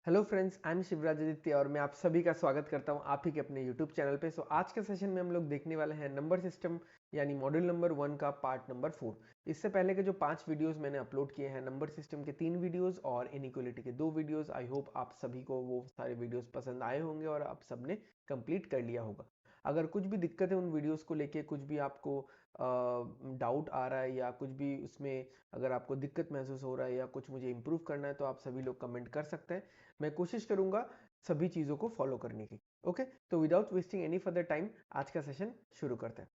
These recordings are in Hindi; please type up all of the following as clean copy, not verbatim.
Hello friends, I am Shivraj Aditya और मैं आप सभी का स्वागत करता हूं आप ही के अपने यूट्यूब चैनल पे। आज के सेशन में हम लोग देखने वाले हैं नंबर सिस्टम यानी मॉड्यूल नंबर 1 का पार्ट नंबर 4। इससे पहले के जो 5 वीडियोस मैंने अपलोड किए हैं नंबर सिस्टम के 3 वीडियोस और इनइक्वालिटी के 2 वीडियोस, आई होप आप सभी को वो सारे वीडियोस पसंद आए होंगे और आप सबने कंप्लीट कर लिया होगा। अगर कुछ भी दिक्कत है उन वीडियोस को लेके, कुछ भी आपको डाउट आ रहा है या कुछ भी उसमें अगर आपको दिक्कत महसूस हो रहा है या कुछ मुझे इम्प्रूव करना है तो आप सभी लोग कमेंट कर सकते हैं। मैं कोशिश करूंगा सभी चीज़ों को फॉलो करने की। ओके, तो without wasting any further time आज का सेशन शुरू करते हैं।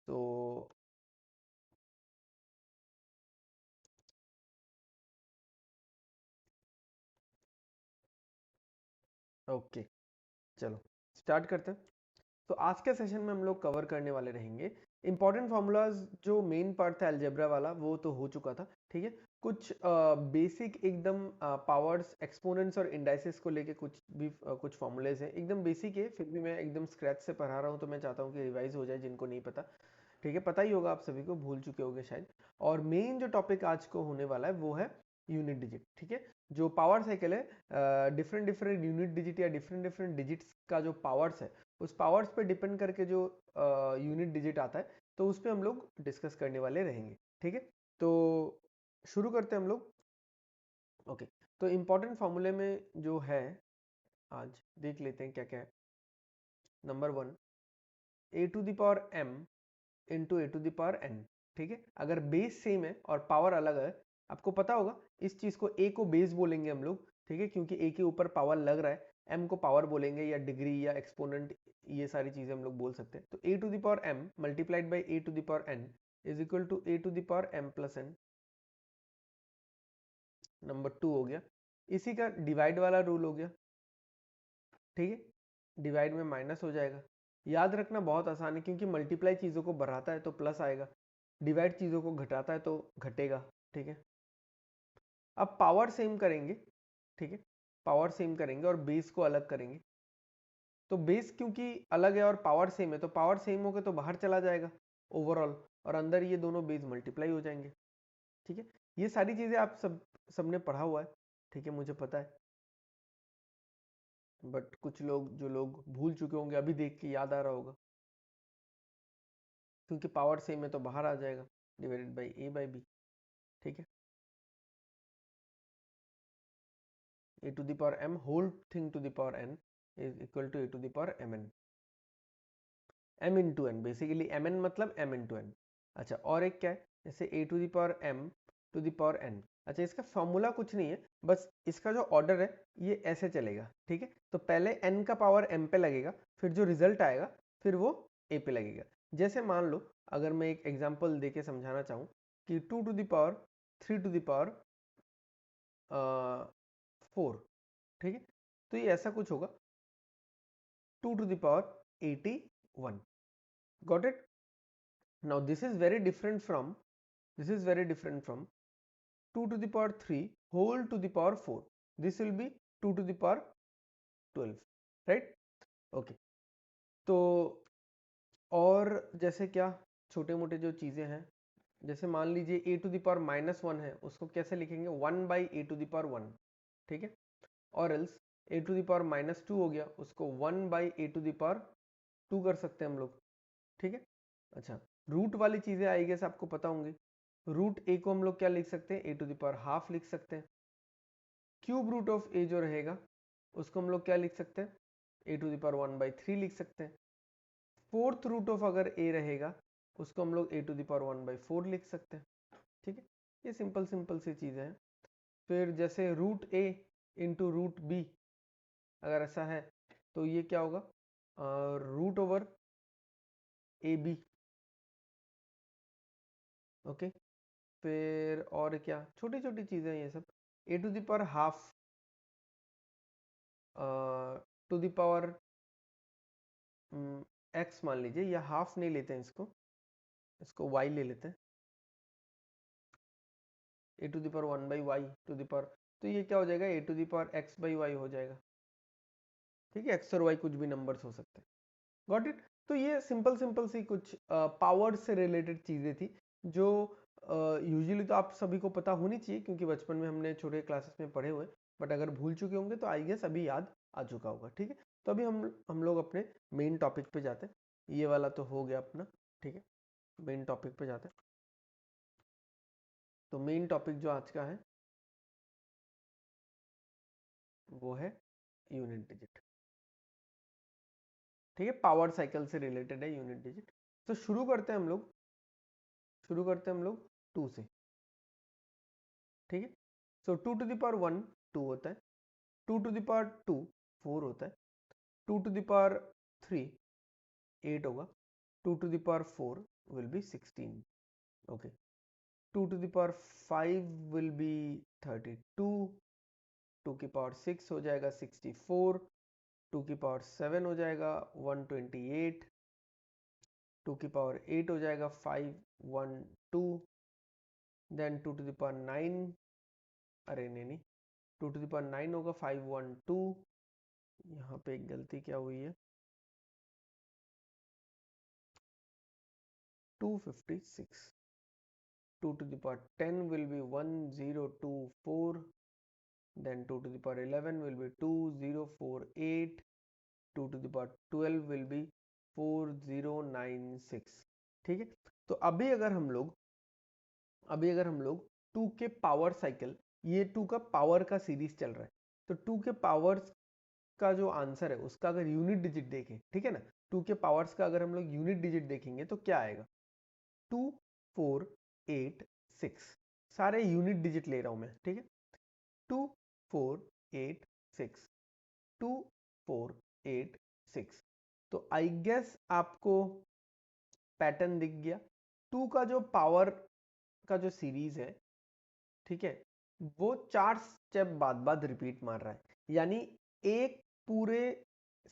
तो ओके, चलो स्टार्ट करते हैं। तो आज के सेशन में हम लोग कवर करने वाले रहेंगे इंपॉर्टेंट फार्मूलाज। जो मेन पार्ट था अलजेब्रा वाला वो तो हो चुका था, ठीक है। कुछ बेसिक एकदम पावर्स, एक्सपोनेंट्स और इंडाइसेस को लेके कुछ फार्मूलेज हैं, एकदम बेसिक है, फिर भी मैं एकदम स्क्रैच से पढ़ा रहा हूँ तो मैं चाहता हूँ कि रिवाइज हो जाए जिनको नहीं पता। ठीक है, पता ही होगा आप सभी को, भूल चुके होंगे शायद। और मेन जो टॉपिक आज को होने वाला है वो है यूनिट डिजिट। ठीक है, जो पावर साइकिल है, डिफरेंट डिफरेंट यूनिट डिजिट या डिफरेंट डिफरेंट डिजिट्स का जो पावर्स है उस पावर्स पे डिपेंड करके जो यूनिट डिजिट आता है तो उस पर हम लोग डिस्कस करने वाले रहेंगे। ठीक है, तो शुरू करते हैं हम लोग। ओके, तो इम्पोर्टेंट फॉर्मूले में जो है आज देख लेते हैं क्या क्या है। Number 1, a to the power m into a to the power n। ठीक है, अगर बेस सेम है और पावर अलग है, आपको पता होगा इस चीज को, a को बेस बोलेंगे हम लोग, ठीक है, क्योंकि a के ऊपर पावर लग रहा है, m को पावर बोलेंगे या डिग्री या एक्सपोनेंट, ये सारी चीजें हम लोग बोल सकते हैं। तो a to the power m multiplied by a to the power n is equal to a to the power m plus n। Number 2 हो गया, इसी का डिवाइड वाला रूल हो गया। ठीक है, डिवाइड में माइनस हो जाएगा। याद रखना बहुत आसान है, क्योंकि मल्टीप्लाई चीज़ों को बढ़ाता है तो प्लस आएगा, डिवाइड चीज़ों को घटाता है तो घटेगा। ठीक है, अब पावर सेम करेंगे। ठीक है, पावर सेम करेंगे और बेस को अलग करेंगे। तो बेस क्योंकि अलग है और पावर सेम है, तो पावर सेम होकर तो बाहर चला जाएगा ओवरऑल, और अंदर ये दोनों बेस मल्टीप्लाई हो जाएंगे। ठीक है, ये सारी चीज़ें आप सबने पढ़ा हुआ है, ठीक है, मुझे पता है। बट कुछ लोग, जो लोग भूल चुके होंगे, अभी देख के याद आ रहा होगा, क्योंकि पावर सेम है तो बाहर आ जाएगा, divided by A by B. ठीक है, A to the power m whole thing to the power n is equal to A to the power mn। m into N, basically mn मतलब m इंटू एन। अच्छा, और एक क्या है, जैसे A to the power m to the power n। अच्छा, इसका फॉर्मूला कुछ नहीं है, बस इसका जो ऑर्डर है ये ऐसे चलेगा। ठीक है, तो पहले n का पावर m पे लगेगा, फिर जो रिजल्ट आएगा फिर वो a पे लगेगा। जैसे मान लो, अगर मैं एक एग्जांपल देके समझाना चाहूँ कि 2 to the power 3 to the power 4। ठीक है, तो ये ऐसा कुछ होगा, 2 to the power 81। Got it? Now this is very different from, 2 to the power 3 whole to the power 4। This will be 2 to the power 12, right? Okay, तो और जैसे क्या छोटे मोटे जो चीजें हैं, जैसे मान लीजिए ए टू द पावर -1 है, उसको कैसे लिखेंगे, 1 by a to the power 1। ठीक है, और else a to the power -2 हो गया, उसको 1 by a to the power 2 कर सकते हैं हम लोग। ठीक है, अच्छा, रूट वाली चीजें आई गेस आपको पता होंगी। रूट ए को हम लोग क्या लिख सकते हैं, A to the power half लिख सकते हैं। क्यूब रूट ऑफ ए जो रहेगा उसको हम लोग क्या लिख सकते हैं, ए टू द पावर 1/3 लिख सकते हैं। फोर्थ रूट ऑफ अगर ए रहेगा उसको हम लोग ए टू द पावर 1/4 लिख सकते हैं। ठीक है, ये सिंपल सिंपल सी चीजें हैं। फिर जैसे root A into root B अगर ऐसा है तो ये क्या होगा, root over A B. Okay, फिर और क्या छोटी छोटी चीजें हैं ये सब, A to the power half to the power X मान लीजिए, या हाफ नहीं लेते हैं इसको, इसको वाई ले लेते हैं, A to the power 1/y to the power, तो ये क्या हो जाएगा, ए टू द पावर x/y हो जाएगा। ठीक है, एक्स और वाई कुछ भी नंबर्स हो सकते हैं। Got it? तो ये सिंपल सिंपल सी कुछ पावर से रिलेटेड चीजें थी जो यूजुअली तो आप सभी को पता होनी चाहिए क्योंकि बचपन में हमने छोटे क्लासेस में पढ़े हुए, बट अगर भूल चुके होंगे तो आई गेस अभी याद आ चुका होगा। ठीक है, तो अभी हम लोग अपने मेन टॉपिक पे जाते हैं। ये वाला तो हो गया अपना। ठीक है, मेन टॉपिक पे जाते हैं। तो मेन टॉपिक जो आज का है वो है यूनिट डिजिट। ठीक है, पावर साइकिल से रिलेटेड है यूनिट डिजिट। तो शुरू करते हैं हम लोग 2 से। ठीक है, सो 2 टू द पावर 1 2 होता है, 2 टू द पावर 2 4 होता है, 2 टू द पावर 3 8 होगा, 2 to the power 4 will be 16. Okay, 2 to the power 5 will be 32, 2 की पावर 6 हो जाएगा 64, 2 की पावर 7 हो जाएगा 128, 2 की पावर 8 हो जाएगा 512, देन 2 टू द पावर 9, अरे नहीं, 2 टू द पावर 9 होगा 512, यहाँ पे एक गलती क्या हुई है 256, 2 to the power 10 will be 1024, then 2 to the power 11 will be 2048, 2 to the power 12 will be 4096। ठीक है, तो अभी अगर हम लोग 2 के पावर साइकिल, ये 2 का पावर का सीरीज चल रहा है, तो 2 के पावर्स का जो आंसर है उसका अगर यूनिट डिजिट देखें, ठीक है ना, 2 के पावर्स का अगर हम लोग यूनिट डिजिट देखेंगे तो क्या आएगा 2486। सारे यूनिट डिजिट ले रहा हूं मैं। ठीक है, 2486, 2486। तो आई गेस आपको पैटर्न दिख गया। 2 का जो पावर का जो सीरीज है, ठीक है, वो 4 स्टेप बाद बाद रिपीट मार रहा है। यानी एक पूरे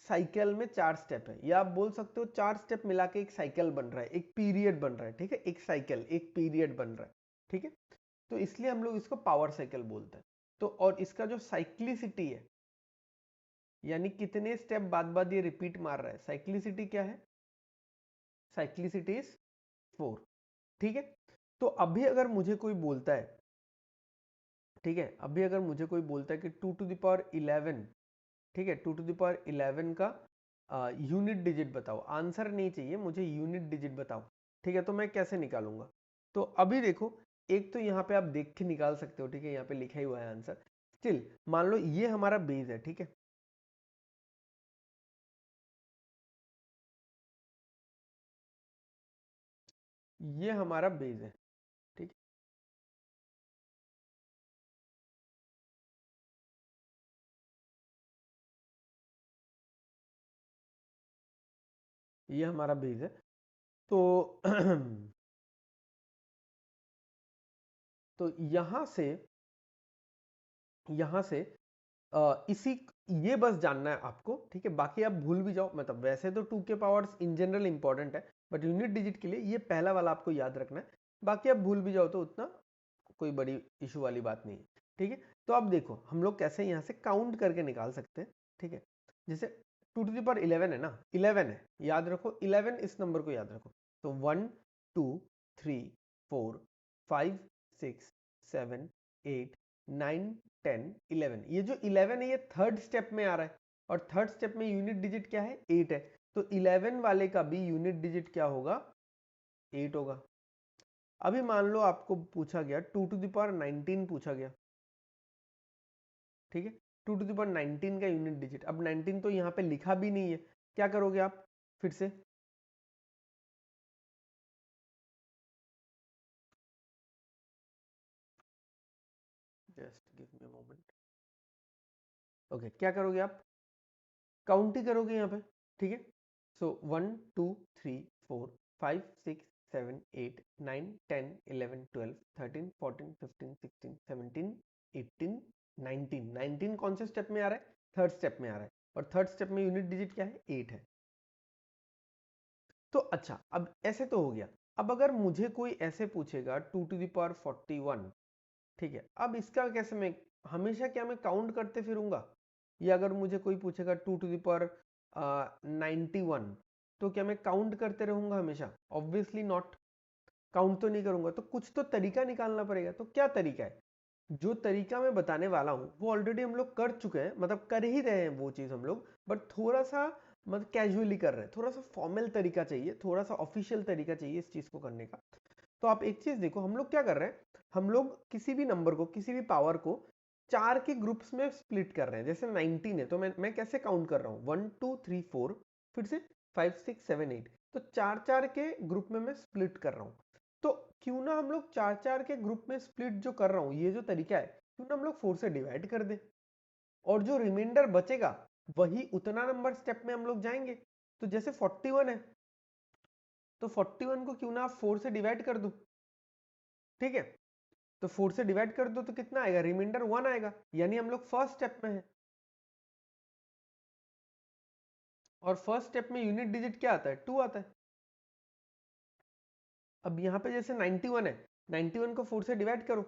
साइकिल में 4 स्टेप है, या आप बोल सकते हो 4 स्टेप मिला के एक साइकिल बन रहा है, एक पीरियड बन रहा है। ठीक है, एक साइकिल एक पीरियड बन रहा है। ठीक है, तो इसलिए हम लोग इसको पावर साइकिल बोलते हैं। तो और इसका जो साइक्लिसिटी है, यानी कितने स्टेप बाद बाद ये रिपीट मार रहा है, साइक्लिसिटी क्या है, साइक्लिसिटी इज 4। ठीक है, तो अभी अगर मुझे कोई बोलता है, ठीक है, अभी अगर मुझे कोई बोलता है कि 2 टू द पावर 11, ठीक है, 2 टू द पावर 11 का यूनिट डिजिट बताओ, आंसर नहीं चाहिए मुझे, यूनिट डिजिट बताओ। ठीक है, तो मैं कैसे निकालूंगा, तो अभी देखो, एक तो यहाँ पे आप देख के निकाल सकते हो। ठीक है, यहाँ पे लिखा ही हुआ है आंसर। स्टिल मान लो ये हमारा बेस है। ठीक है, ये हमारा बेस है। ठीक है, ये हमारा बेस है। तो तो यहाँ से इसी ये बस जानना है आपको। ठीक है, बाकी आप भूल भी जाओ, मतलब वैसे तो 2 के पावर्स इन जनरल इंपॉर्टेंट है, बट यूनिट डिजिट के लिए ये पहला वाला आपको याद रखना है। बाकी आप भूल भी जाओ तो उतना कोई बड़ी इशू वाली बात नहीं है। ठीक है, तो अब देखो हम लोग कैसे यहाँ से काउंट करके निकाल सकते हैं। ठीक है, जैसे 2 टू द पावर 11 है ना, 11 है, याद रखो 11, इस नंबर को याद रखो। तो 1 2 3 4 5 6 7 8 9 10 11, ये जो 11 है ये थर्ड स्टेप में आ रहा है, और थर्ड स्टेप में यूनिट डिजिट क्या है 8 है, तो 11 वाले का भी यूनिट डिजिट क्या होगा 8 होगा। अभी मान लो आपको पूछा गया 2 टू द पावर 19 पूछा गया। ठीक है, 2 टू द पावर 19 का यूनिट डिजिट, अब 19 तो यहाँ पे लिखा भी नहीं है, क्या करोगे आप फिर से, just give me a moment. Okay, क्या करोगे आप, काउंट ही करोगे यहाँ पे। ठीक है, सो 1 2 3 4 5 6 7 8 9 10 11 12 13 14 15 16 17 18 19, 19 कौन से स्टेप में आ रहा है, थर्ड स्टेप में आ रहा है, और थर्ड स्टेप में यूनिट डिजिट क्या है 8 है। तो अच्छा, अब ऐसे तो हो गया। अब अगर मुझे कोई ऐसे पूछेगा 2 टू द पावर 41, ठीक है, अब इसका कैसे मैं, हमेशा क्या मैं काउंट करते फिरूंगा, या अगर मुझे कोई पूछेगा 2 टू द पावर 91, तो क्या मैं काउंट करते रहूंगा हमेशा, ऑब्वियसली नॉट। काउंट तो नहीं करूंगा, तो कुछ तो तरीका निकालना पड़ेगा। तो क्या तरीका है? जो तरीका मैं बताने वाला हूँ वो ऑलरेडी हम लोग कर चुके हैं, मतलब कर ही रहे हैं वो चीज हम लोग, बट थोड़ा सा मतलब कैजुअली कर रहे हैं, थोड़ा सा फॉर्मल तरीका चाहिए, थोड़ा सा ऑफिशियल तरीका चाहिए इस चीज को करने का। तो आप एक चीज देखो, हम लोग क्या कर रहे हैं, हम लोग किसी भी नंबर को, किसी भी पावर को 4 के ग्रुप्स में स्प्लिट कर रहे हैं। जैसे 19 है तो मैं कैसे काउंट कर रहा हूँ, 1 2 3 4, फिर से 5 6 7 8, तो 4 4 के ग्रुप में मैं स्प्लिट कर रहा हूँ। तो क्यों ना हम लोग 4 4 के ग्रुप में स्प्लिट जो कर रहा हूँ, ये जो तरीका है, क्यों ना हम लोग 4 से डिवाइड कर दें, और जो रिमाइंडर बचेगा वही उतना नंबर स्टेप में हम लोग जाएंगे। तो जैसे 41 है, तो 41 को क्यों ना आप 4 से डिवाइड कर दो, ठीक है? तो 4 से डिवाइड कर दो तो कितना आएगा, रिमाइंडर 1 आएगा, यानी हम लोग फर्स्ट स्टेप में है। और फर्स्ट स्टेप में यूनिट डिजिट क्या आता है, 2 आता है। अब यहाँ पे जैसे 91 है, 91 को 4 से डिवाइड करो,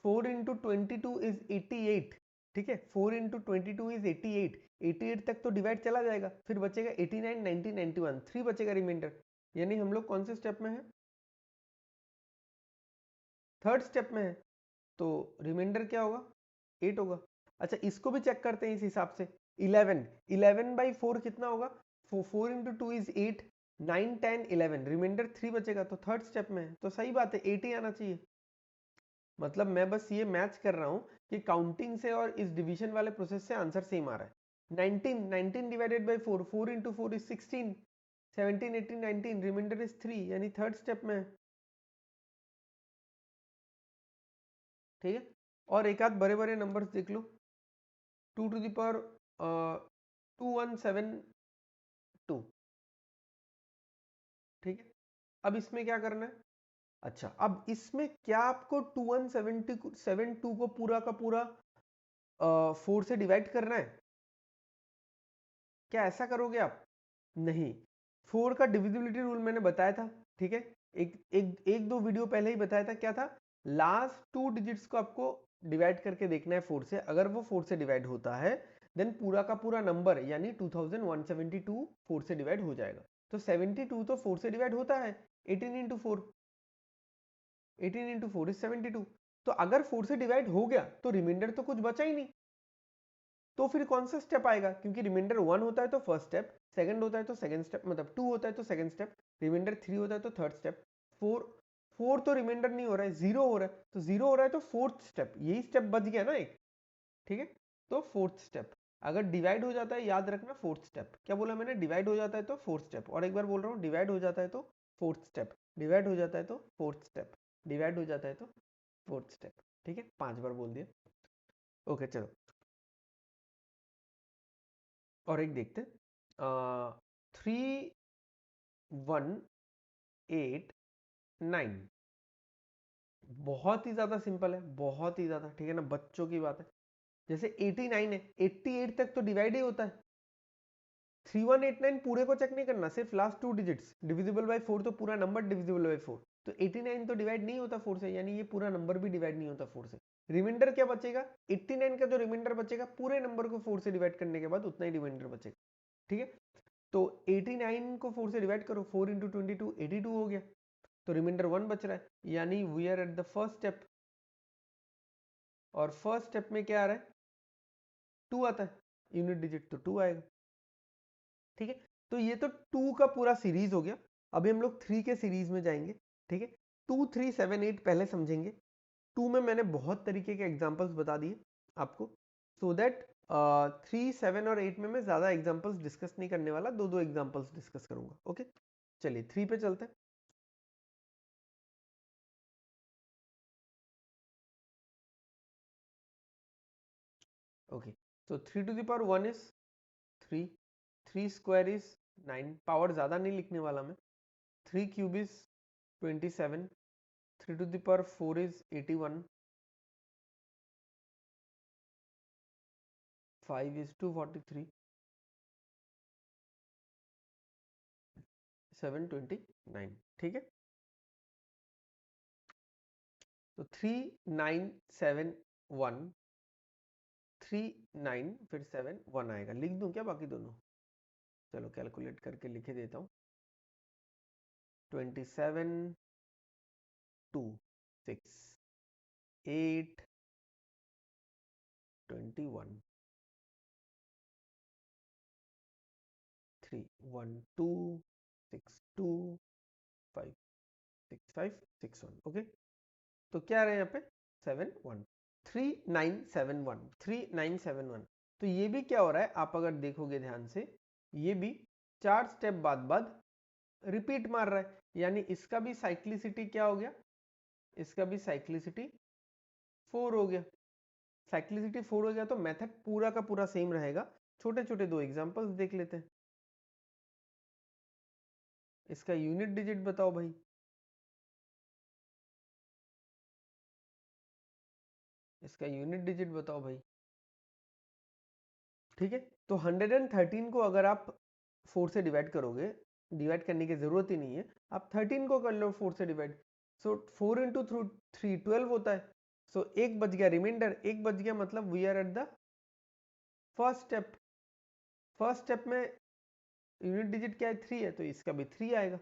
4 इंटू 22 इज 88, ठीक है? 4 इंटू 22 इज 88, 88 तक तो डिवाइड चला जाएगा, फिर बचेगा 89 90 91, 3 बचेगा रिमाइंडर। यानी हम लोग कौन से स्टेप में है, थर्ड स्टेप में है। तो रिमाइंडर क्या होगा, 8 होगा। अच्छा, इसको भी चेक करते हैं इस हिसाब से, 11, 11 बाई 4 कितना होगा, 4 इंटू 2 इज 8, 9 10 11, रिमाइंडर 3 बचेगा, तो थर्ड स्टेप में है। तो सही बात है, 8 ही आना चाहिए। मतलब मैं बस ये मैच कर रहा हूँ कि काउंटिंग से और इस डिवीजन वाले प्रोसेस से आंसर सेम आ रहा है। 19, 19 divided by 4, 4 into 4 is 16, 17 18 19, remainder is 3, यानी थर्ड स्टेप में है, ठीक है? और एक आध बड़े बड़े नंबर्स देख लो, 2 टू द पावर 2172, ठीक है? अब इसमें क्या करना है, अच्छा अब इसमें क्या आपको 2172 को पूरा का पूरा 4 से डिवाइड करना है? क्या ऐसा करोगे आप? नहीं, 4 का डिविजिबिलिटी रूल मैंने बताया था, ठीक है? एक दो वीडियो पहले ही बताया था, क्या था, लास्ट 2 डिजिट्स को आपको डिवाइड करके देखना है 4 से, अगर वो 4 से डिवाइड होता है देन पूरा का पूरा नंबर यानी 2172 4 से डिवाइड हो जाएगा। तो 72 तो 4 से डिवाइड होता है, 18 इंटू 4, 18 इंटू 4 इज 72। तो अगर 4 से डिवाइड हो गया तो रिमाइंडर तो कुछ बचा ही नहीं, तो फिर कौन सा स्टेप आएगा, क्योंकि रिमाइंडर 1 होता है तो फर्स्ट स्टेप, सेकंड होता है तो सेकंड स्टेप, मतलब 2 होता है तो सेकंड स्टेप, रिमाइंडर 3 होता है तो थर्ड स्टेप, 4 4 तो रिमाइंडर नहीं हो रहा है, 0 हो रहा है, तो 0 हो रहा है तो फोर्थ स्टेप, यही स्टेप बच गया ना एक, ठीक है? तो फोर्थ स्टेप, अगर डिवाइड हो जाता है याद रखना फोर्थ स्टेप, क्या बोला मैंने, डिवाइड हो जाता है तो फोर्थ स्टेप, और एक बार बोल रहा हूँ, डिवाइड हो जाता है तो फोर्थ स्टेप, डिवाइड हो जाता है तो फोर्थ स्टेप, डिवाइड हो जाता है तो फोर्थ स्टेप, ठीक है? 5 बार बोल दिया। ओके चलो, और एक देखते, 3189, बहुत ही ज्यादा सिंपल है, बहुत ही ज्यादा, ठीक है ना, बच्चों की बात है। जैसे 89 है, 88 तक तो डिवाइड ही होता है, 3189 पूरे को चेक नहीं करना, सिर्फ लास्ट 2 डिजिट्स, डिविजिबल बाय 4 तो पूरा नंबर डिविजिबल बाय 4, तो 89 तो डिवाइड नहीं होता 4 से, यानी ये पूरा नंबर भी डिवाइड नहीं होता 4 से। रिमाइंडर क्या बचेगा, 89 का जो रिमाइंडर बचेगा पूरे नंबर को 4 से डिवाइड करने के बाद उतना ही रिमाइंडर बचेगा, ठीक है? तो 89 को 4 से डिवाइड करो, 4 इंटू 22 82 हो गया, तो रिमाइंडर 1 बच रहा है, यानी we are at the first step. और फर्स्ट स्टेप में क्या आ रहा है, 2 आता है, यूनिट डिजिट तो 2 आएगा, ठीक है? तो ये तो 2 का पूरा सीरीज हो गया। अभी हम लोग 3 के सीरीज में जाएंगे, ठीक है? 2 3 7 8 पहले समझेंगे। 2 में मैंने बहुत तरीके के एग्जांपल्स बता दिए आपको, सो दैट 3 7 और 8 में मैं ज्यादा एग्जांपल्स डिस्कस नहीं करने वाला, दो दो एग्जांपल्स डिस्कस करूंगा। ओके, चलिए 3 पे चलते हैं। Okay, so 3 to the power 1 is 3, 3 square is 9, power ज्यादा नहीं लिखने वाला मैं, 3 cube is 27, 3 to the power 4 is 81, 5 is 243, 729, ठीक है? तो 3971, 39 फिर 7 1 आएगा, लिख दूं क्या बाकी दोनों? चलो कैलकुलेट करके लिख देता हूँ, 27 2 6 8 21 3 1 2 6 2 5 6 5 6 1। ओके, तो क्या आ रहा है यहाँ पे 7 1 3971। तो ये भी क्या हो रहा है, आप अगर देखोगे ध्यान से, ये भी 4 स्टेप बाद बाद रिपीट मार रहा है, यानी इसका भी साइक्लिसिटी क्या हो गया, इसका भी साइक्लिसिटी 4 हो गया। साइक्लिसिटी 4 हो गया तो मेथड पूरा का पूरा सेम रहेगा। छोटे छोटे दो एग्जांपल्स देख लेते हैं। इसका यूनिट डिजिट बताओ भाई। इसका यूनिट डिजिट बताओ भाई। ठीक है, तो 113 को अगर आप 4 से डिवाइड करोगे, डिवाइड करने की जरूरत ही नहीं है, आप 13 को कर लो 4 से डिवाइड। सो 4 इंटू 3 12 होता है। सो एक बच गया, रिमाइंडर एक बच गया, मतलब we are at the first step. First step में यूनिट डिजिट क्या है, 3 है, तो इसका भी 3 आएगा।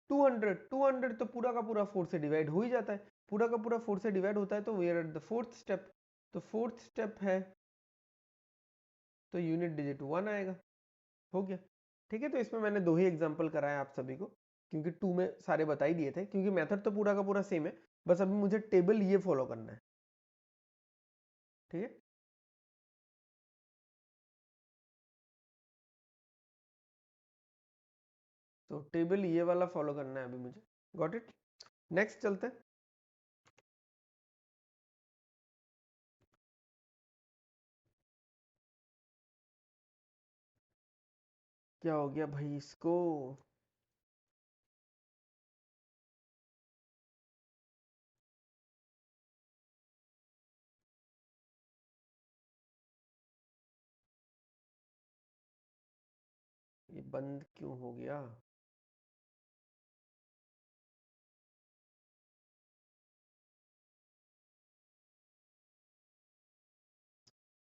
200 तो पूरा का पूरा 4 से डिवाइड हो ही जाता है, पूरा का पूरा 4 से डिवाइड होता है, तो we are at the fourth step. तो फोर्थ स्टेप है तो यूनिट डिजिट 1 आएगा। हो गया। ठीक है, तो इसमें मैंने दो ही एग्जांपल कराया आप सभी को, क्योंकि 2 में सारे बता ही दिए थे, क्योंकि मेथड तो पूरा का पूरा सेम है, बस अभी मुझे टेबल ये फॉलो करना है। ठीक है, तो टेबल ये वाला फॉलो करना है अभी मुझे। Got it. नेक्स्ट चलते हैं। क्या हो गया भाई इसको, ये बंद क्यों हो गया।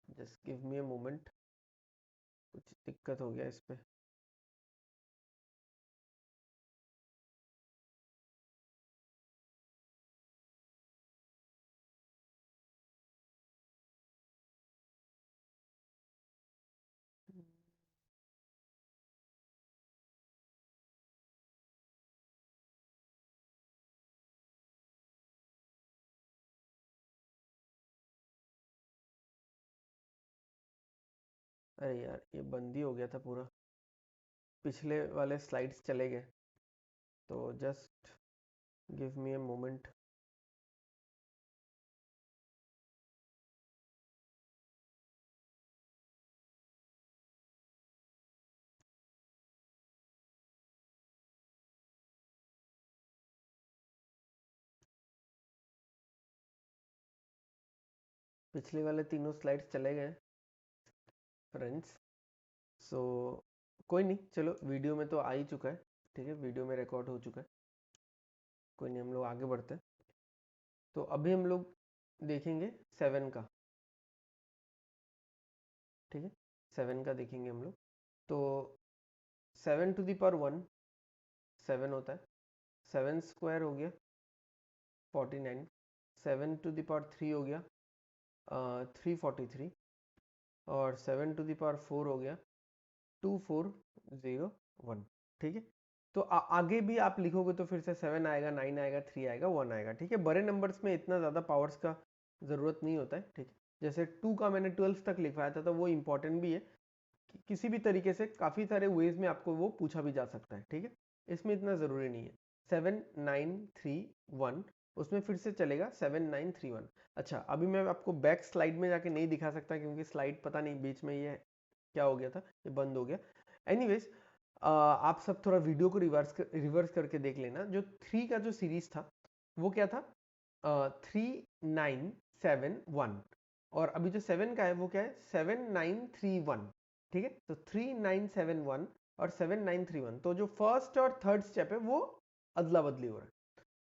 Just give me a moment, कुछ दिक्कत हो गया इस पे। अरे यार, ये बंद ही हो गया था पूरा, पिछले वाले स्लाइड्स चले गए, तो just give me a moment. पिछले वाले तीनों स्लाइड्स चले गए फ्रेंड्स। सो कोई नहीं, चलो वीडियो में तो आ ही चुका है। ठीक है, वीडियो में रिकॉर्ड हो चुका है, कोई नहीं, हम लोग आगे बढ़ते हैं। तो अभी हम लोग देखेंगे 7 का। ठीक है, 7 का देखेंगे हम लोग। तो 7 टू द पावर 1 7 होता है, 7 स्क्वायर हो गया 49, 7 टू द पावर 3 हो गया 343, और 7 टू द पावर 4 हो गया 2401। ठीक है, तो आगे भी आप लिखोगे तो फिर से 7 आएगा, 9 आएगा, 3 आएगा, 1 आएगा। ठीक है, बड़े नंबर्स में इतना ज़्यादा पावर्स का ज़रूरत नहीं होता है। ठीक है, जैसे 2 का मैंने 12 तक लिखवाया था, तो वो इंपॉर्टेंट भी है कि किसी भी तरीके से काफ़ी सारे वेज में आपको वो पूछा भी जा सकता है। ठीक है, इसमें इतना ज़रूरी नहीं है। 7931, उसमें फिर से चलेगा 7931। अच्छा, अभी मैं आपको बैक स्लाइड में जाके नहीं दिखा सकता, क्योंकि स्लाइड पता नहीं बीच में ये क्या हो गया था, ये बंद हो गया। एनीवेज, आप सब थोड़ा वीडियो को रिवर्स करके देख लेना। जो 3 का जो सीरीज था वो क्या था, 3971, और अभी जो 7 का है वो क्या है, 7931। ठीक है, तो 3971 और 7931, तो जो फर्स्ट और थर्ड स्टेप है वो अदला बदली हो रहा है।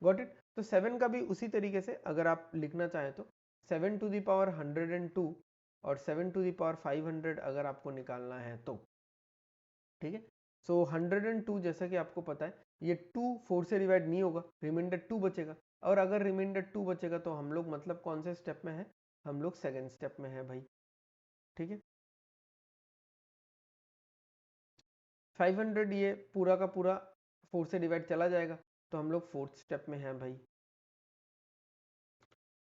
Got it. तो 7 का भी उसी तरीके से अगर आप लिखना चाहें तो 7 टू द पावर 102 और 7 टू द पावर 500 अगर आपको निकालना है तो। ठीक है, सो 102 जैसा कि आपको पता है, ये 2 4 से डिवाइड नहीं होगा, रिमाइंडर 2 बचेगा, और अगर रिमाइंडर 2 बचेगा तो हम लोग मतलब कौन से स्टेप में है, हम लोग सेकेंड स्टेप में है भाई। ठीक है, 500 ये पूरा का पूरा 4 से डिवाइड चला जाएगा, तो हम लोग फोर्थ स्टेप में हैं भाई।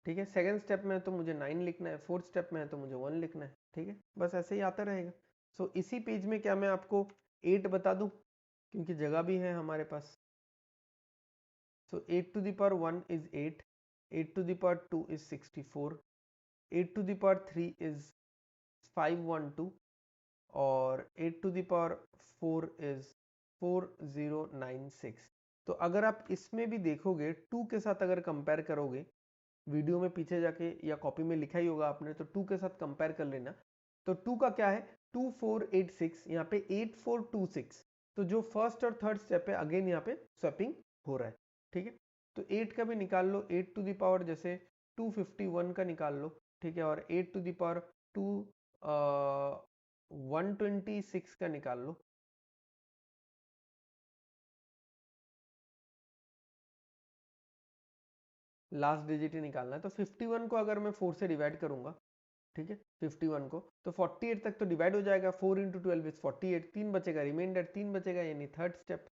ठीक है, सेकेंड स्टेप में है तो मुझे 9 लिखना है, फोर्थ स्टेप में है तो मुझे 1 लिखना है। ठीक है, बस ऐसे ही आता रहेगा। सो इसी पेज में क्या मैं आपको 8 बता दूं, क्योंकि जगह भी है हमारे पास। सो 8 to the power 1 is 8, 8 to the power 2 is 64, 8 to the power 3 is 512 और 8 to the power 4 is 4096। तो अगर आप इसमें भी देखोगे 2 के साथ अगर कंपेयर करोगे, वीडियो में पीछे जाके या कॉपी में लिखा ही होगा आपने, तो 2 के साथ कंपेयर कर लेना। तो 2 का क्या है, 2486, यहाँ पे 8426। तो जो फर्स्ट और थर्ड स्टेप है अगेन यहाँ पे स्वैपिंग हो रहा है। ठीक है, तो 8 का भी निकाल लो, 8 टू द पावर जैसे 251 का निकाल लो। ठीक है, और 8 टू द पावर 2 126 का निकाल लो। लास्ट डिजिट ही निकालना है, तो 51 को अगर मैं 4 से डिवाइड करूंगा, ठीक है, 51 को, तो 48 तक तो डिवाइड हो जाएगा। 4 इंटू 12 इज 48, 3 बचेगा, रिमाइंडर 3 बचेगा, यानी थर्ड स्टेप।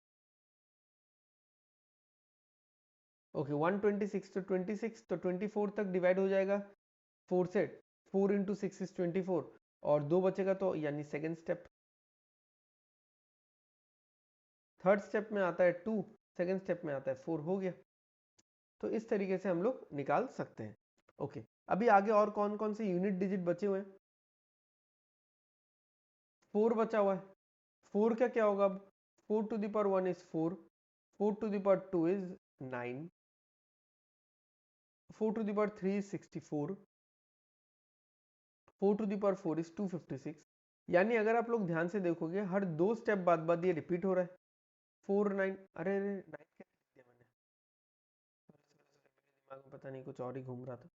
ओके, 126 तो 26 तो 24 तक डिवाइड हो जाएगा 4 से। 4 इंटू 6 इज 24 और 2 बचेगा, तो यानी सेकेंड स्टेप। थर्ड स्टेप में आता है 2, सेकेंड स्टेप में आता है 4, हो गया। तो इस तरीके से हम लोग निकाल सकते हैं। ओके, अभी आगे और कौन कौन से यूनिट डिजिट बचे हुए हैं। 4 बचा हुआ है, 4 का क्या होगा अब, 4 to the power 1 is 4, 4 to the power 2 is 9, 4 to the power 3 is 64, 4 to the power 4 is 256। यानी अगर आप लोग ध्यान से देखोगे हर 2 स्टेप बाद बाद ये रिपीट हो रहा है। 4 9, अरे अरे 9 क्या लिख दिया मैंने, मेरे दिमाग में पता नहीं कुछ और ही घूम रहा था।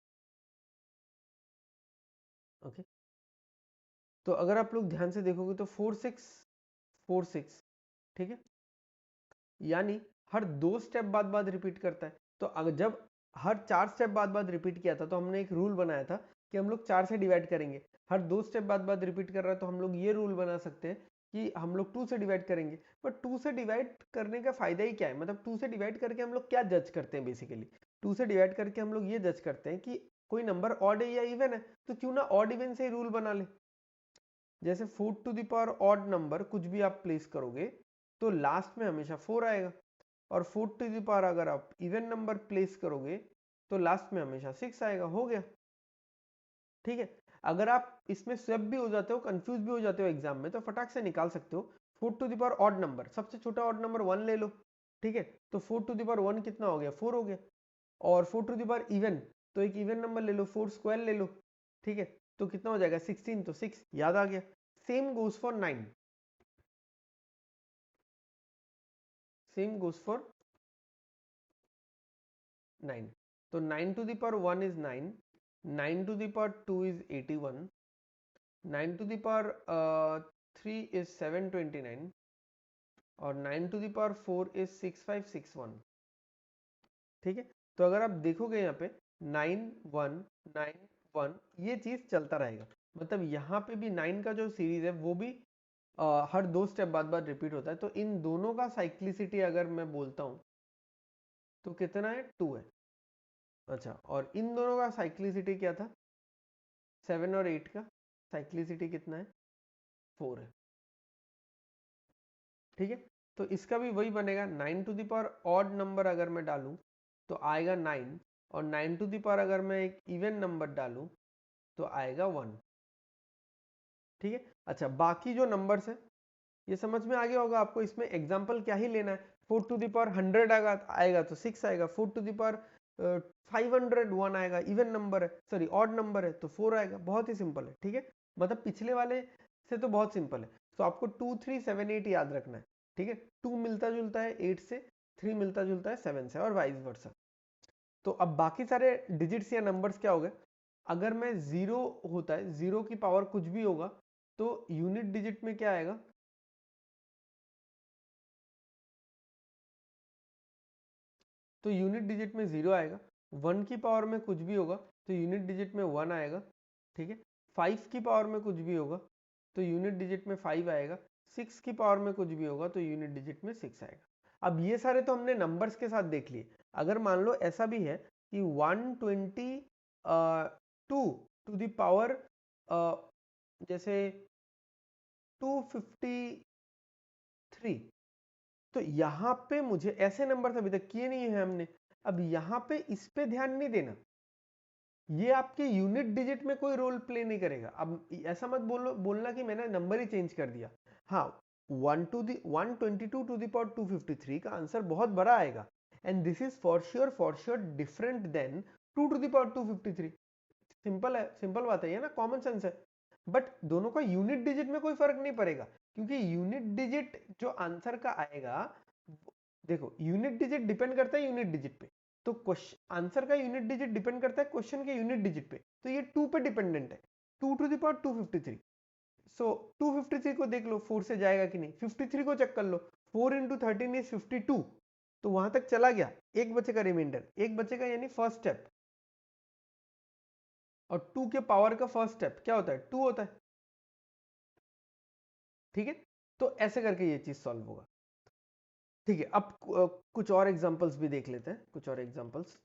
ओके, तो अगर आप लोग ध्यान से देखोगे तो 4 6 4 6, ठीक है, यानी हर 2 स्टेप बाद बाद रिपीट करता है। तो अगर जब हर 4 स्टेप बाद बाद रिपीट किया था तो हमने एक रूल बनाया था कि हम लोग 4 से डिवाइड करेंगे। हर 2 स्टेप बाद बाद रिपीट कर रहा है तो हम लोग ये रूल बना सकते हैं कि हम लोग 2 से डिवाइड करेंगे। बट 2 से डिवाइड करने का फायदा ही क्या है, मतलब 2 से डिवाइड करके हम लोग क्या जज करते हैं, बेसिकली 2 से डिवाइड करके हम लोग ये जज करते हैं कि कोई नंबर ऑड है या इवन है, तो क्यों ना ऑड इवन से ही रूल बना ले। जैसे 4 to the power odd number कुछ भी आप प्लेस करोगे तो लास्ट में हमेशा 4 आएगा, और 4 टू द पावर अगर आप इवन नंबर प्लेस करोगे तो लास्ट में हमेशा 6 आएगा, हो गया। ठीक है, अगर आप इसमें स्वेप भी हो जाते हो, कंफ्यूज भी हो जाते हो एग्जाम में, तो फटाक से निकाल सकते हो। 4 to the power odd number, सबसे छोटा ऑड नंबर 1 ले लो। ठीक है, तो 4 टू द पावर 1 कितना हो गया, 4 हो गया। और 4 टू द पावर इवन, तो एक इवन नंबर ले लो, 4 स्क्वायर ले लो। ठीक है, तो कितना हो जाएगा 16, तो 6 याद आ गया। Same goes for 9, same goes for 9। तो 9 to the power 1 is 9, 9 to the power 2 is 81, 9 to the power 3 is 729 और 9 to the power 4 is 6561। ठीक है, तो अगर आप देखोगे यहाँ पे 9 1 9 1 ये चीज चलता रहेगा। मतलब यहाँ पे भी 9 का जो सीरीज है वो भी हर 2 स्टेप बाद बाद रिपीट होता है। तो इन दोनों का साइक्लिसिटी अगर मैं बोलता हूँ तो कितना है, 2 है। अच्छा, और इन दोनों का साइक्लिसिटी क्या था, 7 और 8 का साइक्लिसिटी कितना है, 4 है। ठीक है, तो इसका भी वही बनेगा। 9 to the power odd number अगर मैं डालूं तो आएगा 9, और 9 टू द पावर अगर मैं एक इवन नंबर डालूं तो आएगा 1। ठीक है, अच्छा बाकी जो नंबर्स है ये समझ में आ गया होगा आपको। इसमें एग्जांपल क्या ही लेना है, 4 टू द पावर 100 आएगा तो 6 आएगा, 4 टू द पावर 501 आएगा, इवन नंबर है, सॉरी ऑड नंबर है तो 4 आएगा। बहुत ही सिंपल है। ठीक है, मतलब पिछले वाले से तो बहुत सिंपल है। तो आपको 2 3 7 8 याद रखना है। ठीक है, 2 मिलता जुलता है 8 से, 3 मिलता जुलता है 7 से, और वाइस वर्सा। तो अब बाकी सारे डिजिट्स या नंबर्स क्या हो गए, अगर मैं जीरो होता है, जीरो की पावर कुछ भी होगा तो यूनिट डिजिट में क्या आएगा, तो यूनिट डिजिट में 0 आएगा। 1 की पावर में कुछ भी होगा तो यूनिट डिजिट में 1 आएगा, ठीक है। 5 की पावर में कुछ भी होगा तो यूनिट डिजिट में 5 आएगा। 6 की पावर में कुछ भी होगा तो यूनिट डिजिट में 6 आएगा। अब ये सारे तो हमने नंबर्स के साथ देख लिए। अगर मान लो ऐसा भी है कि 122 टू द पावर जैसे 253, तो यहाँ पे मुझे ऐसे नंबर अभी तक किए नहीं है हमने। अब यहाँ पे इस पे ध्यान नहीं देना, ये आपके यूनिट डिजिट में कोई रोल प्ले नहीं करेगा। अब ऐसा मत बोलना कि मैंने नंबर ही चेंज कर दिया। हाँ, 122 टू द पावर 253 का आंसर बहुत बड़ा आएगा, and this is for sure different than 2 to the power 253। Simple है, सिंपल बात है ये ना, कॉमन सेंस है। बट दोनों का यूनिट डिजिट में कोई फर्क नहीं पड़ेगा, क्योंकि यूनिट डिजिट जो आंसर का आएगा, देखो यूनिट डिजिट डिपेंड करता है यूनिट डिजिट पे, तो क्वेश्चन आंसर का यूनिट डिजिट डिपेंड करता है क्वेश्चन के यूनिट डिजिट पे, तो ये 2 पे डिपेंडेंट है, 2 टू द पावर 253। सो 253 को देख लो 4 से जाएगा कि नहीं, 53 को चेक कर लो, 4 इंटू 13 इज 52, तो वहां तक चला गया, एक बचेगा रिमाइंडर, एक बचेगा यानी फर्स्ट स्टेप। और 2 के पावर का फर्स्ट स्टेप क्या होता है, 2 होता है, ठीक है। तो ऐसे करके ये चीज सॉल्व होगा, ठीक है। अब कुछ और एग्जांपल्स भी देख लेते हैं, कुछ और एग्जांपल्स।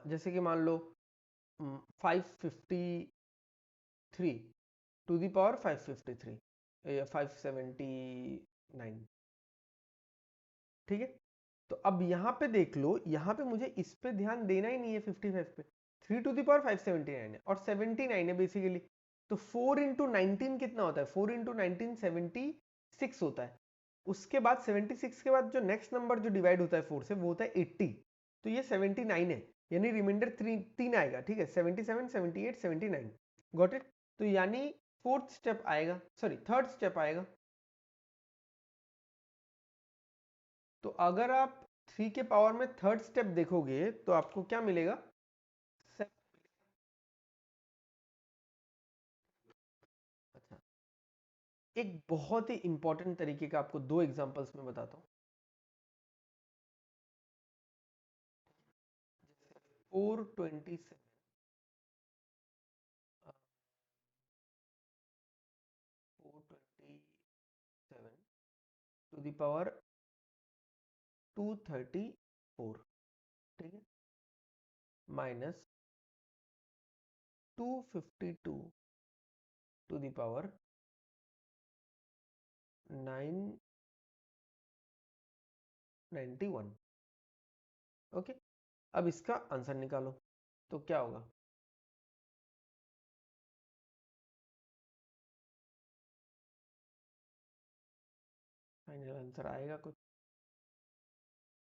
जैसे कि मान लो 553 टू दी पावर 553 या 579, ठीक है। तो अब यहाँ पे देख लो, यहाँ पे मुझे इस पे ध्यान देना ही नहीं है 55 पे, 3 टू दी पावर 579 है और 79 है बेसिकली। तो 4 इंटू 19 कितना होता है, 4 इंटू 19 76 होता है। उसके बाद 76 के बाद जो नेक्स्ट नंबर जो डिवाइड होता है 4 से, वो होता है 80। तो ये 79 है, यानी रिमाइंडर 3 आएगा, ठीक है। 77 78 79, गॉट इट। तो यानी फोर्थ स्टेप आएगा, सॉरी थर्ड स्टेप आएगा। तो अगर आप 3 के पावर में थर्ड स्टेप देखोगे तो आपको क्या मिलेगा, अच्छा, एक बहुत ही इंपॉर्टेंट तरीके का आपको दो एग्जांपल्स में बताता हूँ। 427 427 टू द पावर 234, ठीक है, minus 252 to the power 991। Okay, अब इसका आंसर निकालो तो क्या होगा, फाइनल आंसर आएगा कुछ,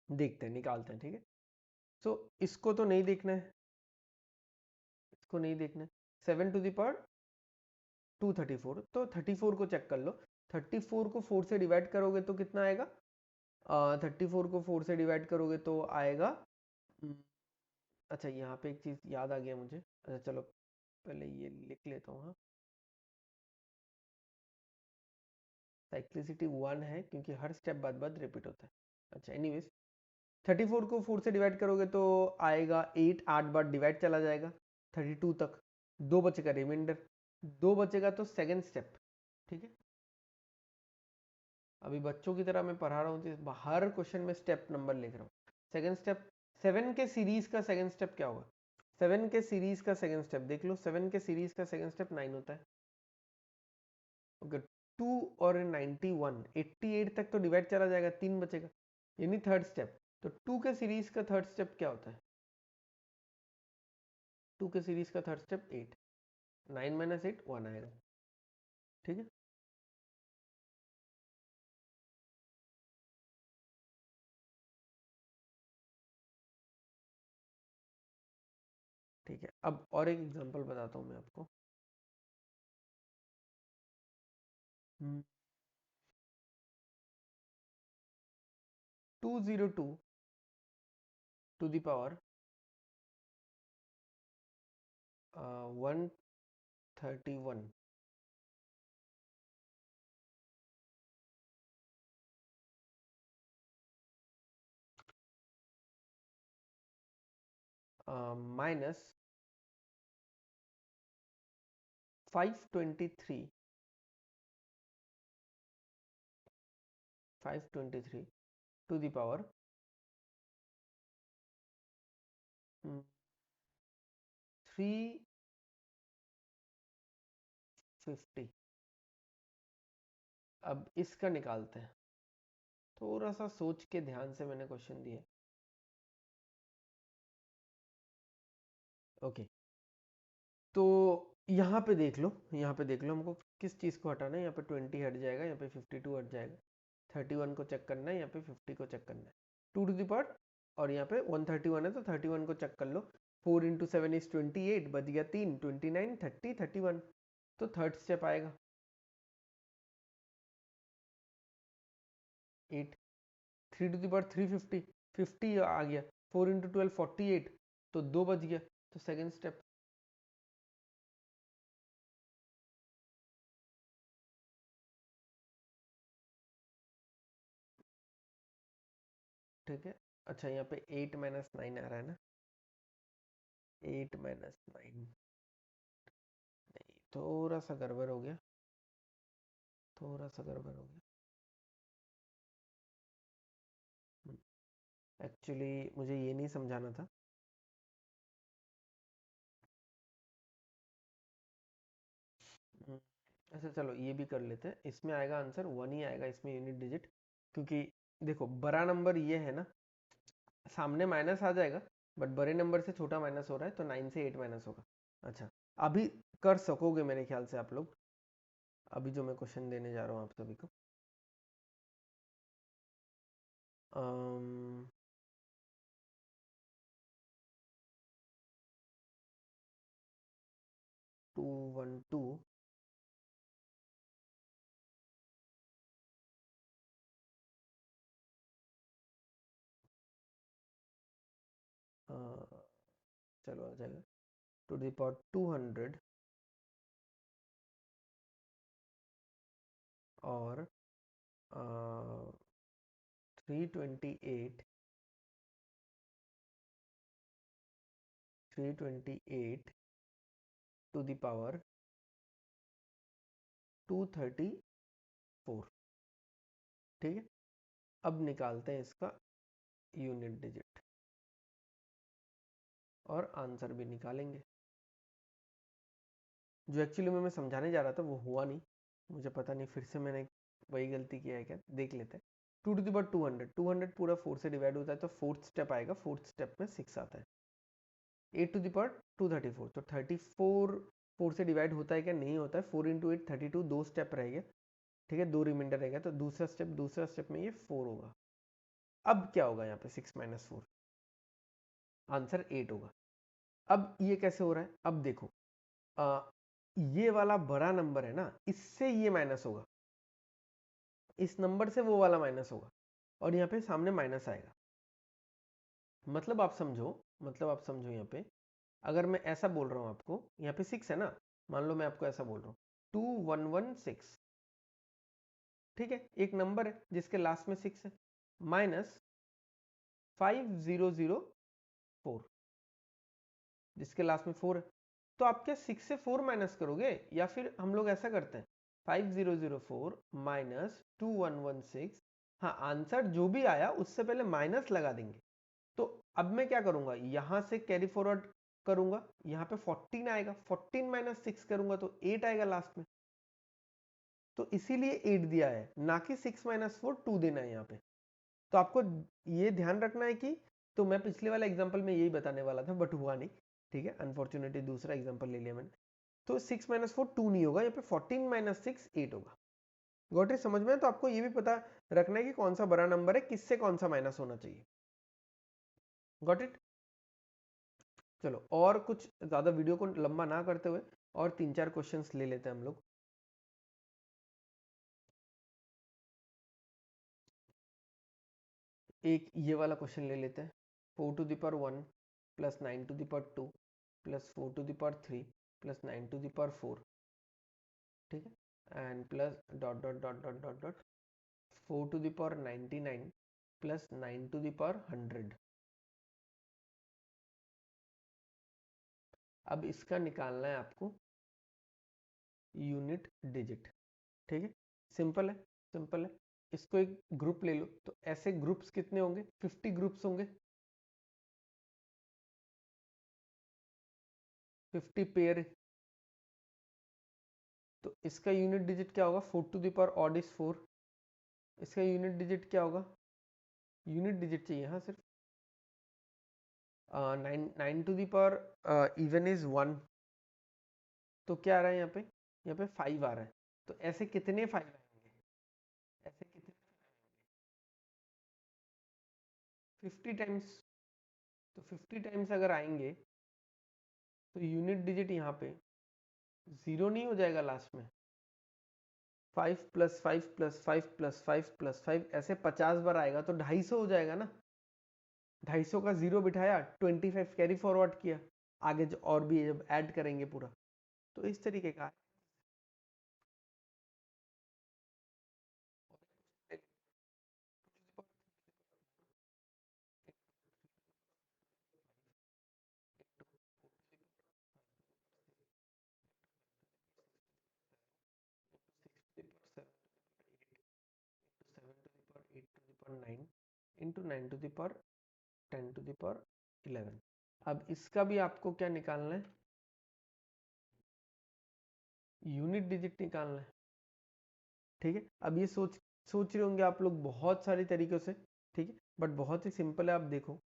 देखते हैं, निकालते हैं, ठीक है। सो इसको तो नहीं देखना है, इसको नहीं देखना है। 7 टू द पावर 234, तो 34 को चेक कर लो। 34 को 4 से डिवाइड करोगे तो कितना आएगा, 34 को 4 से डिवाइड करोगे तो आएगा, हम्म, अच्छा यहाँ पे एक चीज याद आ गया मुझे, अच्छा चलो पहले ये लिख लेता हूँ। हाँ, साइक्लिसिटी 1 है क्योंकि हर स्टेप बाद बाद रिपीट होता है। अच्छा एनीवेज, 34 को 4 से डिवाइड करोगे तो आएगा 8, 8 बार डिवाइड चला जाएगा 32 तक, दो बचेगा रिमाइंडर, दो बचेगा तो सेकंड स्टेप, ठीक है। अभी बच्चों की तरह मैं पढ़ा रहा हूँ तो हर क्वेश्चन में स्टेप नंबर लिख रहा हूँ। सेकंड स्टेप, 7 के सीरीज का सेकंड स्टेप क्या होगा, 7 के सीरीज का सेकंड स्टेप देख लो, 7 के सीरीज का सेकंड स्टेप 9 होता है। ओके, 2 और 91, 88 तक तो डिवाइड चला जाएगा, 3 बचेगा, यानी थर्ड स्टेप। तो 2 के सीरीज का थर्ड स्टेप क्या होता है, 2 के सीरीज का थर्ड स्टेप 8, 9 माइनस 8 1 आएगा, ठीक है। ठीक है, अब और एक एग्जांपल बताता हूँ मैं आपको। 202 to the power 131, minus 523 to the power 350। अब इसका निकालते हैं, थोड़ा सा सोच के ध्यान से मैंने क्वेश्चन दिया। ओके, तो यहाँ पे देख लो, यहाँ पे देख लो हमको किस चीज़ को हटाना है। यहाँ पे 20 हट जाएगा, यहाँ पे 52 हट जाएगा, 31 को चेक करना है, यहाँ पे 50 को चेक करना है, 2 टू द पावर, और यहाँ पे 131 है तो 31 को चेक कर लो। 4 इंटू 7 इज 28, बच गया 3, 29, 30, 31, तो थर्ड स्टेप आएगा 8। 3 टू द पावर 350, 50 आ गया, 4 इंटू 12 48, तो 2 बच गया, तो सेकेंड स्टेप। ठीक है, अच्छा यहाँ पे 8 माइनस 9 आ रहा है ना, 8 माइनस 9, नहीं, थोड़ा सा गड़बड़ हो गया, थोड़ा सा गड़बड़ हो गया। एक्चुअली मुझे ये नहीं समझाना था। हम्म, अच्छा चलो ये भी कर लेते हैं, इसमें आएगा आंसर 1 ही आएगा इसमें, यूनिट डिजिट, क्योंकि देखो बड़ा नंबर ये है ना, सामने माइनस आ जाएगा, बट बड़े नंबर से छोटा माइनस हो रहा है तो 9 से 8 माइनस होगा। अच्छा, अभी कर सकोगे मेरे ख्याल से आप लोग, अभी जो मैं क्वेश्चन देने जा रहा हूँ आप सभी को। 212, चलो आ जाएगा, टू द पावर 200 और 328, 328 टू द पावर 234। ठीक है, अब निकालते हैं इसका यूनिट डिजिट और आंसर भी निकालेंगे। जो एक्चुअली मैं समझाने जा रहा था वो हुआ नहीं, मुझे पता नहीं फिर से मैंने वही गलती किया है क्या, देख लेते हैं। 2 टू द पावर 200, 200 पूरा 4 से डिवाइड होता है तो फोर्थ स्टेप आएगा, फोर्थ स्टेप में 6 आता है। 8 टू द पावर 234, तो 34 4 से डिवाइड होता है क्या, नहीं होता है। 4 इंटू 8 32, 2 स्टेप रहेगा। ठीक है, 2 रिमाइंडर रहेगा, तो दूसरा स्टेप में ये 4 होगा। अब क्या होगा यहाँ पे, 6 माइनस 4, आंसर 8 होगा। अब ये कैसे हो रहा है, अब देखो, आ, ये वाला बड़ा नंबर है ना, इससे ये माइनस होगा, इस नंबर से वो वाला माइनस होगा, और यहाँ पे सामने माइनस आएगा। मतलब आप समझो, यहाँ पे अगर मैं ऐसा बोल रहा हूँ आपको, यहाँ पे 6 है ना, मान लो मैं आपको ऐसा बोल रहा हूँ 2116। ठीक है, एक नंबर है जिसके लास्ट में 6 है, माइनस 5004 जिसके लास्ट में 4 है। तो आप क्या 6 से 4 माइनस करोगे, या फिर हम लोग ऐसा करते हैं 5004 माइनस 2116, हाँ आंसर जो भी आया उससे पहले माइनस लगा देंगे। तो अब मैं क्या करूंगा, यहां से कैरी फॉरवर्ड करूंगा, यहाँ पे 14 आएगा, 14 माइनस 6 करूंगा तो 8 आएगा लास्ट में, तो इसीलिए 8 दिया है, ना कि 6 माइनस 4 2 देना है यहाँ पे। तो आपको ये ध्यान रखना है कि, तो मैं पिछले वाले एग्जांपल में यही बताने वाला था बट हुआ नहीं। ठीक है, अनफॉर्चुनेटली दूसरा एग्जांपल ले लिया मैंने। तो 6 माइनस 4 2 नहीं होगा, यहाँ पे 14 माइनस 6 8 होगा। गॉट इट, समझ में? तो आपको ये भी पता रखना है कि कौन सा बड़ा नंबर है, किससे कौन सा माइनस होना चाहिए। Got it. चलो, और कुछ ज्यादा वीडियो को लंबा ना करते हुए और 3-4 क्वेश्चंस ले लेते हैं हम लोग। एक ये वाला क्वेश्चन ले लेते हैं, 4 to the power 1 plus 9 to the power 2 plus 4 to the power 3 plus 9 to the power 4। ठीक है, and plus dot dot dot dot dot dot 4 to the power 99 plus 9 to the power 100। अब इसका निकालना है आपको यूनिट डिजिट। ठीक है, सिंपल है, सिंपल है। इसको एक ग्रुप ले लो, तो ऐसे ग्रुप्स कितने होंगे? 50 ग्रुप्स होंगे, 50 पेयर। तो इसका यूनिट डिजिट क्या होगा? 4 to the power odd is 4। इसका यूनिट डिजिट क्या होगा? यूनिट डिजिट चाहिए हाँ सिर्फ। 9 to the power even is 1। तो क्या आ रहा है यहाँ पे? यहाँ पे 5 आ रहा है। तो ऐसे कितने 5 आएंगे? ऐसे कितने 50 टाइम्स। तो 50 टाइम्स अगर आएंगे तो यूनिट डिजिट यहाँ पे 0 नहीं हो जाएगा लास्ट में? 5 प्लस 5 प्लस 5 प्लस 5 प्लस 5 ऐसे 50 बार आएगा तो 250 हो जाएगा ना। 250 का 0 बिठाया, 25 कैरी फॉरवर्ड किया, आगे जो और भी जब ऐड करेंगे पूरा, तो इस तरीके का। Into 9 to the power 10 to the power 11। अब इसका भी आपको क्या निकालना है? यूनिट डिजिट निकालना है। ठीक है, अब ये सोच रहे होंगे आप लोग बहुत सारे तरीकों से। ठीक है, बट बहुत ही सिंपल है। आप देखो,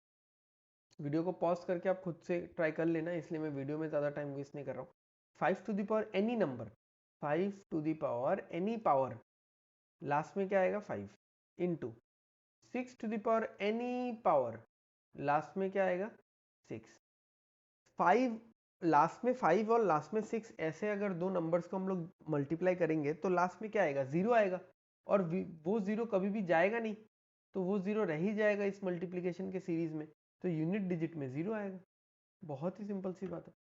वीडियो को पॉज करके आप खुद से ट्राई कर लेना, इसलिए मैं वीडियो में ज़्यादा टाइम वेस्ट नहीं कर रहा हूँ। 5 to the power any number, 5 to the power any power, last में क्या आएगा? 5 into 6 to the power any power, last में क्या आएगा? 6। 5 लास्ट में 5 और लास्ट में 6, ऐसे अगर दो नंबर्स को हम लोग मल्टीप्लाई करेंगे तो लास्ट में क्या आएगा? 0 आएगा। और वो 0 कभी भी जाएगा नहीं, तो वो 0 रह ही जाएगा इस मल्टीप्लिकेशन के सीरीज में, तो यूनिट डिजिट में 0 आएगा। बहुत ही सिंपल सी बात है।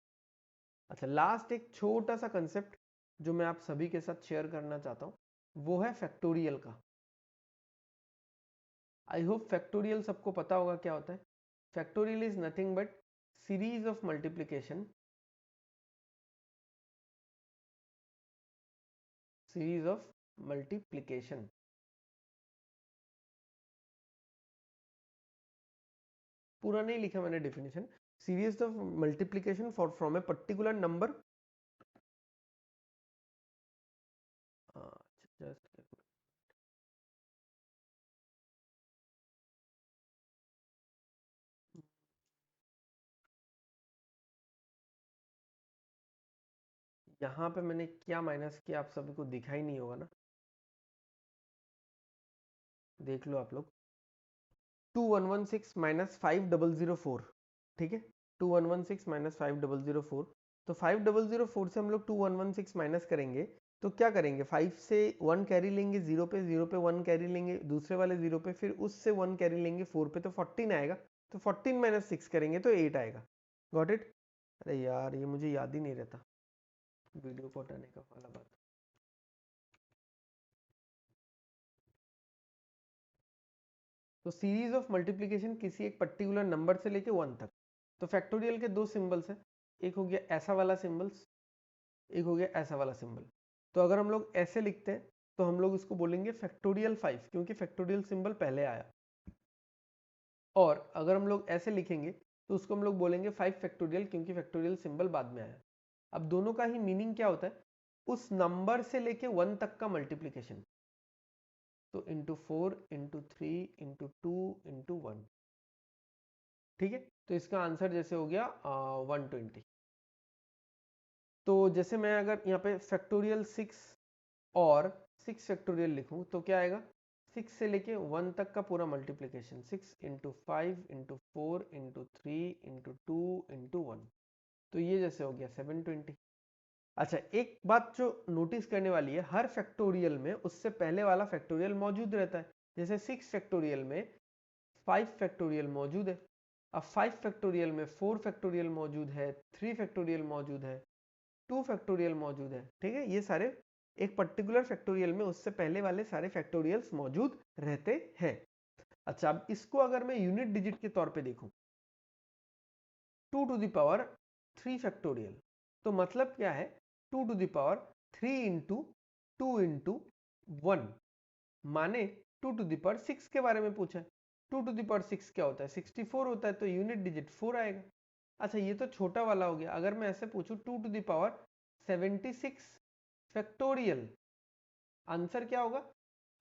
अच्छा, लास्ट एक छोटा सा कंसेप्ट जो मैं आप सभी के साथ शेयर करना चाहता हूँ, वो है फैक्टोरियल का। आई होप फैक्टोरियल सबको पता होगा क्या होता है। Factorial is nothing but series of multiplication, series of multiplication. पूरा नहीं लिखा मैंने definition. Series of multiplication for from a particular number, just यहाँ पे मैंने क्या माइनस किया आप सभी को दिखाई नहीं होगा ना, देख लो आप लोग। 2116 माइनस 5004। ठीक है, 2116 माइनस 5004। तो 5004 से हम लोग 2116 माइनस करेंगे तो क्या करेंगे? 5 से 1 कैरी लेंगे, 0 पे 0 पे 1 कैरी लेंगे दूसरे वाले 0 पे, फिर उससे 1 कैरी लेंगे 4 पे, तो 14 आएगा। तो 14 माइनस 6 करेंगे तो 8 आएगा। Got it? अरे यार ये मुझे याद ही नहीं रहता वीडियो को हटाने का वाला बात। तो सीरीज ऑफ मल्टीप्लिकेशन किसी एक पर्टिकुलर नंबर से लेके 1 तक। तो फैक्टोरियल के दो सिंबल्स हैं, एक हो गया ऐसा वाला सिंबल्स, एक हो गया ऐसा वाला सिंबल। तो अगर हम लोग ऐसे लिखते हैं तो हम लोग इसको बोलेंगे फैक्टोरियल 5, क्योंकि फैक्टोरियल सिंबल पहले आया। और अगर हम लोग ऐसे लिखेंगे तो उसको हम लोग बोलेंगे 5 फैक्टोरियल, क्योंकि फैक्टोरियल सिंबल बाद में आया। अब दोनों का ही मीनिंग क्या होता है? उस नंबर से लेके 1 तक का मल्टीप्लीकेशन। तो इंटू 4 इंटू 3 इंटू 2 इंटू 1। ठीक है, तो इसका आंसर जैसे हो गया 120। तो जैसे मैं अगर यहाँ पे फैक्टोरियल 6 और 6 फैक्टोरियल लिखूं तो क्या आएगा? 6 से लेके 1 तक का पूरा multiplication, 6 into 5 into 4 into 3 into 2 into 1। तो ये जैसे हो गया 720। अच्छा, एक बात जो नोटिस करने वाली है, हर फैक्टोरियल में उससे पहले वाला फैक्टोरियल मौजूद रहता है। जैसे 6 फैक्टोरियल में 5 फैक्टोरियल मौजूद है। अब 5 फैक्टोरियल में 4 फैक्टोरियल मौजूद है, 3 फैक्टोरियल मौजूद है, 2 फैक्टोरियल मौजूद है। ठीक है, ये सारे एक पर्टिकुलर फैक्टोरियल में उससे पहले वाले सारे फैक्टोरियल्स मौजूद रहते हैं। अच्छा, अब इसको अगर मैं यूनिट डिजिट के तौर पे देखूं, 2 टू द पावर 3 फैक्टोरियल। तो मतलब क्या है, 2 to the power 3 into 2 into 1, माने 2 टू द पावर 6 के बारे में पूछा है। 2 टू द पावर 6 क्या होता है, 64 होता है, तो यूनिट डिजिट 4 आएगा। अच्छा ये तो छोटा वाला हो गया। अगर मैं ऐसे पूछूं 2 to the power 76 factorial, answer क्या होगा,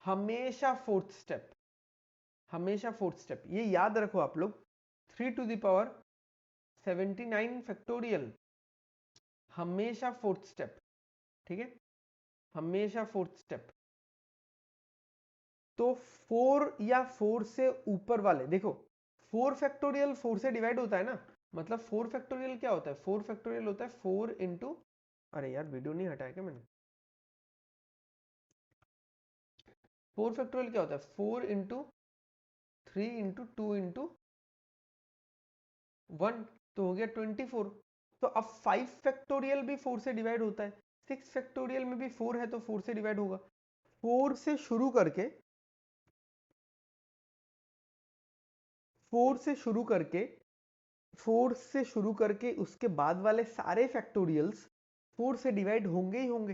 हमेशा फोर्थ स्टेप, हमेशा फोर्थ स्टेप। ये याद रखो आप लोग, 3 टू द पावर 79 फैक्टोरियल, हमेशा फोर्थ स्टेप, ठीक है, हमेशा फोर्थ स्टेप। तो 4 या 4 से ऊपर वाले, देखो 4 फैक्टोरियल 4 से डिवाइड होता है ना, मतलब 4 फैक्टोरियल क्या होता है, 4 फैक्टोरियल होता है 4 इंटू, अरे यार वीडियो नहीं हटाया क्या मैंने, 4 फैक्टोरियल क्या होता है, 4 इंटू 3 इंटू 2 इंटू 1, तो हो गया 24। तो अब 5 फैक्टोरियल भी 4 से डिवाइड होता है, 6 फैक्टोरियल में भी 4 है तो 4 से डिवाइड होगा। 4 से शुरू करके 4 से शुरू करके 4 से शुरू करके उसके बाद वाले सारे फैक्टोरियल्स 4 से डिवाइड होंगे ही होंगे।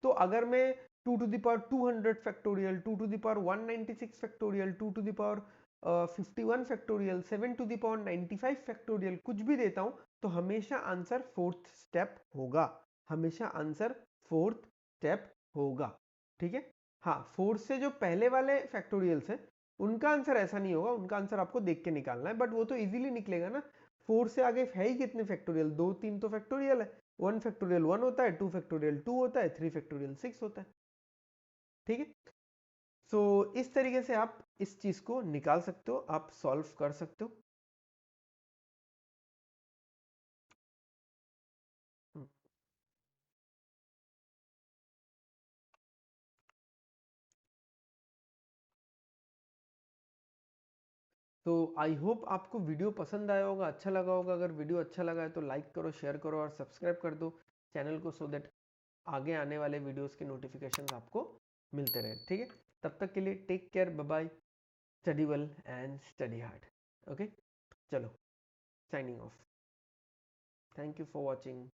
तो अगर मैं 2 to the power 200 factorial, 2 to the power 196 factorial, 2 to the power 51 factorial, 7 to the power 95 factorial कुछ भी देता हूं, तो हमेशा आंसर फोर्थ स्टेप होगा, हमेशा आंसर फोर्थ स्टेप होगा, ठीक है। हाँ, 4 से जो पहले वाले फैक्टोरियल्स हैं उनका आंसर ऐसा नहीं होगा, उनका आंसर आपको देख के निकालना है, बट वो तो इजीली निकलेगा ना। 4 से आगे है ही कितने फैक्टोरियल, 2 3 तो फैक्टोरियल है। 1 फैक्टोरियल 1 होता है, 2 फैक्टोरियल 2 होता है, 3 फैक्टोरियल 6 होता है, ठीक है। सो इस तरीके से आप इस चीज को निकाल सकते हो, आप सॉल्व कर सकते हो। तो आई होप आपको वीडियो पसंद आया होगा, अच्छा लगा होगा। अगर वीडियो अच्छा लगा है तो लाइक करो, शेयर करो और सब्सक्राइब कर दो चैनल को, सो दैट आगे आने वाले वीडियोस के नोटिफिकेशन आपको मिलते रहे, ठीक है। तब तक के लिए take care, bye bye, study well and study hard, okay. चलो, signing off, thank you for watching.